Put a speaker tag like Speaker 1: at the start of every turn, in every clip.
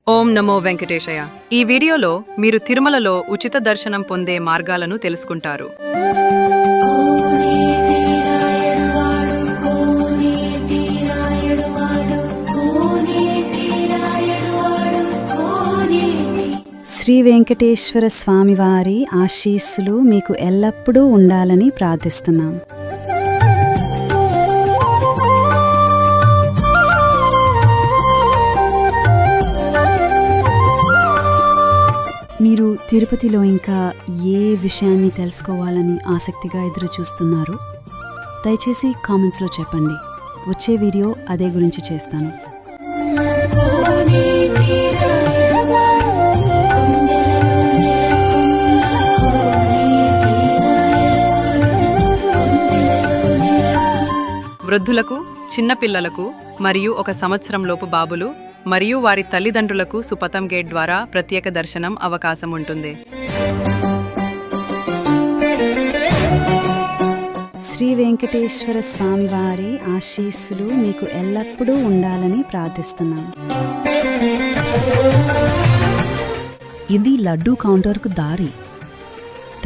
Speaker 1: ఓం నమో వెంకటేశయ. ఈ వీడియోలో మీరు తిరుమలలో ఉచిత దర్శనం పొందే మార్గాలను తెలుసుకుంటారు.
Speaker 2: శ్రీ వెంకటేశ్వర స్వామివారి ఆశీస్సులు మీకు ఎల్లప్పుడూ ఉండాలని ప్రార్థిస్తున్నాం. మీరు తిరుపతిలో ఇంకా ఏ విషయాన్ని తెలుసుకోవాలని ఆసక్తిగా ఎదురు చూస్తున్నారు? దయచేసి కామెంట్స్లో చెప్పండి. వచ్చే వీడియో అదే గురించి చేస్తాను.
Speaker 1: వృద్ధులకు, చిన్నపిల్లలకు మరియు 1 సంవత్సరంలోపు బాబులు మరియు వారి తల్లిదండ్రులకు సుపథం గేట్ ద్వారా ప్రత్యేక దర్శనం అవకాశం ఉంటుంది.
Speaker 2: శ్రీ వెంకటేశ్వర స్వామివారి ఆశీస్సులు మీకు ఎల్లప్పుడూ ఉండాలని ప్రార్థిస్తున్నాం. ఇది లడ్డూ కౌంటర్కు దారి.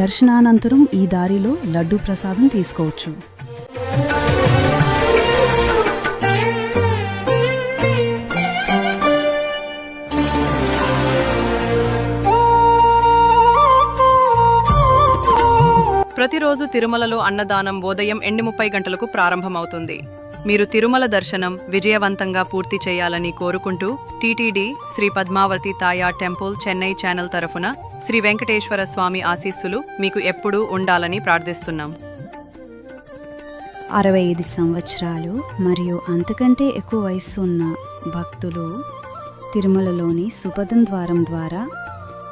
Speaker 2: దర్శనానంతరం ఈ దారిలో లడ్డూ ప్రసాదం తీసుకోవచ్చు.
Speaker 1: ప్రతిరోజు తిరుమలలో అన్నదానం ఉదయం 8:30 గంటలకు ప్రారంభమవుతుంది. మీరు తిరుమల దర్శనం విజయవంతంగా పూర్తి చేయాలని కోరుకుంటూ టీటీడీ శ్రీ పద్మావతి తాయా టెంపుల్ చెన్నై ఛానల్ తరఫున శ్రీ వెంకటేశ్వర స్వామి ఆశీస్సులు మీకు ఎప్పుడూ ఉండాలని ప్రార్థిస్తున్నాం.
Speaker 2: 65 సంవత్సరాలు మరియు అంతకంటే ఎక్కువ వయస్సు ఉన్న భక్తులు తిరుమలలోని సుపథం ద్వారం ద్వారా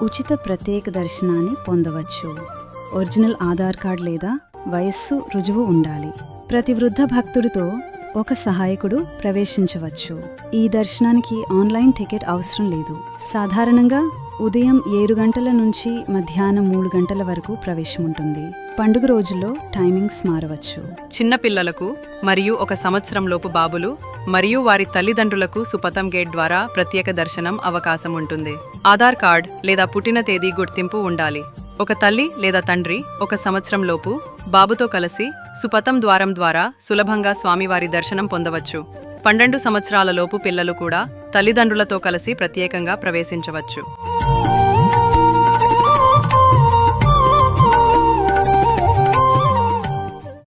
Speaker 2: ఉచిత ప్రత్యేక దర్శనాన్ని పొందవచ్చు. ఒరిజినల్ ఆధార్ కార్డ్ లేదా వయస్సు రుజువు ఉండాలి. ప్రతి వృద్ధ భక్తుడితో ఒక సహాయకుడు ప్రవేశించవచ్చు. ఈ దర్శనానికి ఆన్లైన్ టికెట్ అవసరం లేదు. సాధారణంగా ఉదయం 7 గంటల నుంచి మధ్యాహ్నం 3 గంటల వరకు ప్రవేశం ఉంటుంది. పండుగ రోజుల్లో టైమింగ్స్ మారవచ్చు.
Speaker 1: చిన్నపిల్లలకు మరియు 1 సంవత్సరంలోపు బాబులు మరియు వారి తల్లిదండ్రులకు సుపథం గేట్ ద్వారా ప్రత్యేక దర్శనం అవకాశం ఉంటుంది. ఆధార్ కార్డ్ లేదా పుట్టిన తేదీ గుర్తింపు ఉండాలి. ఒక తల్లి లేదా తండ్రి 1 సంవత్సరంలోపు బాబుతో కలిసి సుపథం ద్వారం ద్వారా సులభంగా స్వామివారి దర్శనం పొందవచ్చు. 12 సంవత్సరాల లోపు పిల్లలు కూడా తల్లిదండ్రులతో కలిసి ప్రత్యేకంగా ప్రవేశించవచ్చు.